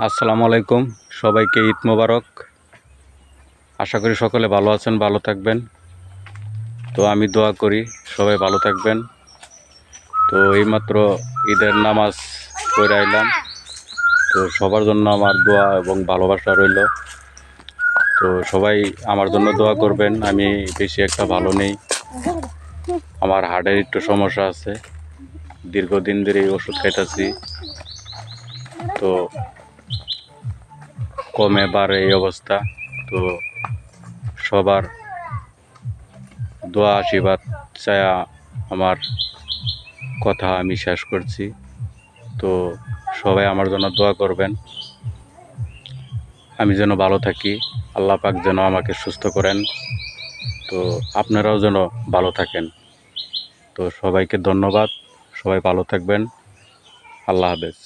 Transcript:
আসসালামু আলাইকুম, সবাইকে ঈদ মোবারক। আশা করি সকলে ভালো আছেন, ভালো থাকবেন। তো আমি দোয়া করি সবাই ভালো থাকবেন। তো এইমাত্র ঈদের নামাজ পড়ে আইলাম। তো সবার জন্য আমার দোয়া এবং ভালোবাসা রইল। তো সবাই আমার জন্য দোয়া করবেন। আমি বেশি একটা ভালো নেই, আমার হার্টের একটু সমস্যা আছে। দীর্ঘদিন ধরে এই ওষুধ খাইতেছি, তো কমে বাড়ে এই অবস্থা। তো সবার দোয়া আশীর্বাদ চায়া আমার কথা আমি শেষ করছি। তো সবাই আমার জন্য দোয়া করবেন, আমি যেন ভালো থাকি, আল্লাহ পাক যেন আমাকে সুস্থ করেন। তো আপনারাও যেন ভালো থাকেন। তো সবাইকে ধন্যবাদ, সবাই ভালো থাকবেন। আল্লাহ হাফেজ।